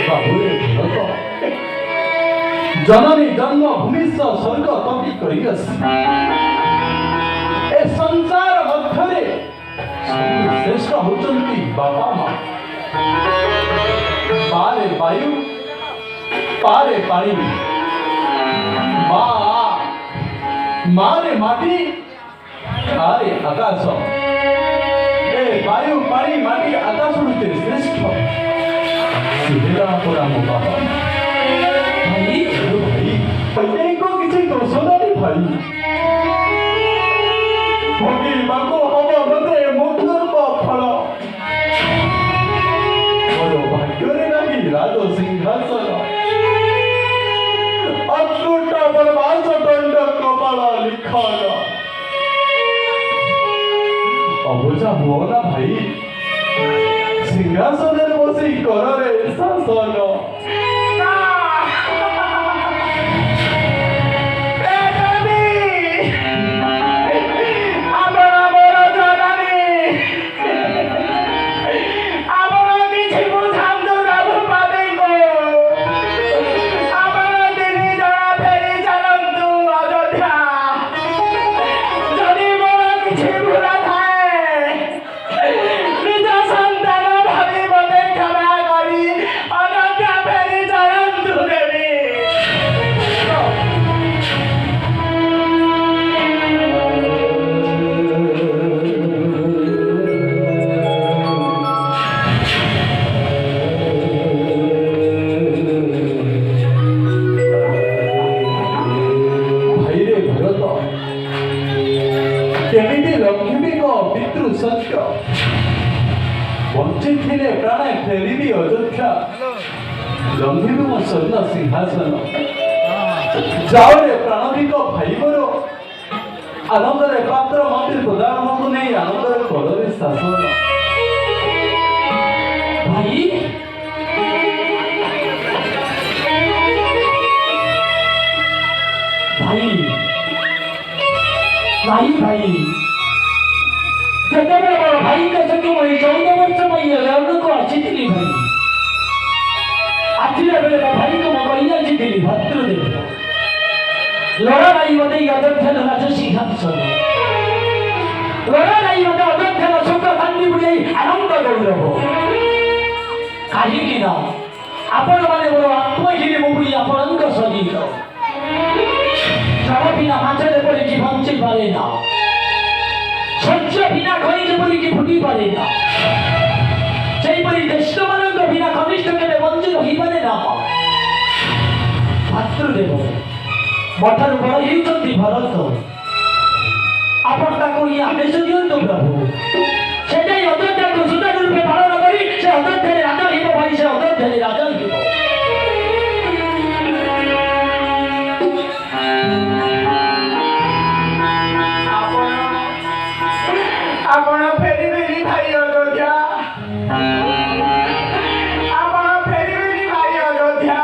बाबुरे भरत जननी जन्मभूमि स्वर्ग कवि करियस ए संसार मध्य श्रेष्ठ होचंती बापा माँ पारे वायु पारे पानी मारे माटी आरे आकाश ए वायु पानी माटी आकाश उड़ते श्रेष्ठ सुहेला पड़ा मो बाबा भाई भाई को किसी दोष नहीं भाई भोगी बाको हवा मते मुक्तर को फल मोर भाग्य रे राज सिंहासन अतुट बलवास दंड कपाल लिखन अबुझा हुओ ना भाई सिंहासन बसी कर रे शासन सत्य वंचित थे प्राण फेरी अयोध्या लंघिबी मो स्वर्ण सिंहासन जाओ रे प्राणिक भाई मोर आनंद रे पात्र मंदिर प्रधान को नहीं आनंद रे कलरे शासन भाई भाई भाई भाई जगह में भाई का सके वही 14 वर्ष में ये लड़ने को अच्छी थी भाई अच्छी लगे भाई को मकैया अच्छी थी भद्र देव लड़ा नहीं बते अयोध्या न राज सिंहासन लड़ा नहीं बते अयोध्या न सुख शांति बुझे आनंद गौरव काहे कि ना आपण माने मोर आत्महीन मुबुई आपणक सजीव जब बिना माछरे पड़ी जीवन चल पारे ना सच्चा बिना कोई जबरी की फुटी पारे ना সেই পরি দেশমানক বিনা কনিষ্ঠ কেবে বঞ্চিত হইবারে না ভাতৃদেব মঠার বড় হেউচন্তি ভরত আপন তাকে ই আদেশ দিয়ন্তু প্রভু সেটাই অযোধ্যাকে সুচারু রূপে পালন করি সে অযোধ্যার রাজা হইব ভাই সে অযোধ্যার রাজা হইব आपण फेरी फेरी भाई अयोध्या आपण फेरी फेरी भाई अयोध्या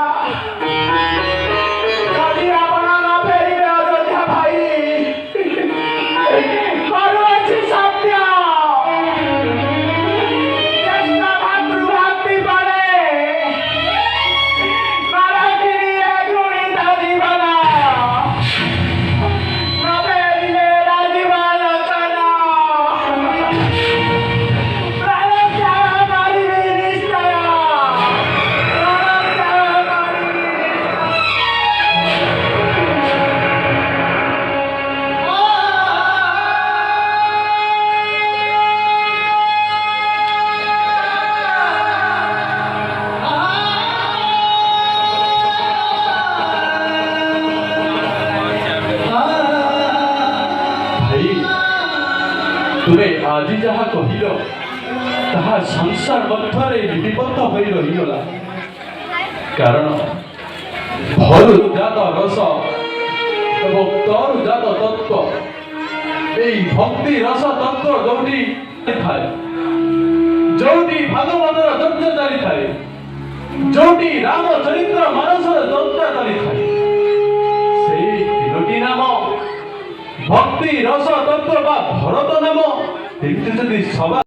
कभी आपण ना फेरी अयोध्या भाई करो अच्छी सत्य कृष्ण मातृभक्ति बने मराठी गुणी दादी बना तुमे आज जहाँ कहिल ताहा संसार मध्य लिपिबद्ध हो रहीगला कारण भरुजात रस एवं तरुजात तत्व এই भक्ति रस तत्व जोटी थाए जोटी भागवतर तत्व चली थाए जोटी राम चरित्र मानसर तत्व चली थाए से तीनोटी नाम भक्ति रस तत्व बा भरत नाम तीनोटी सभा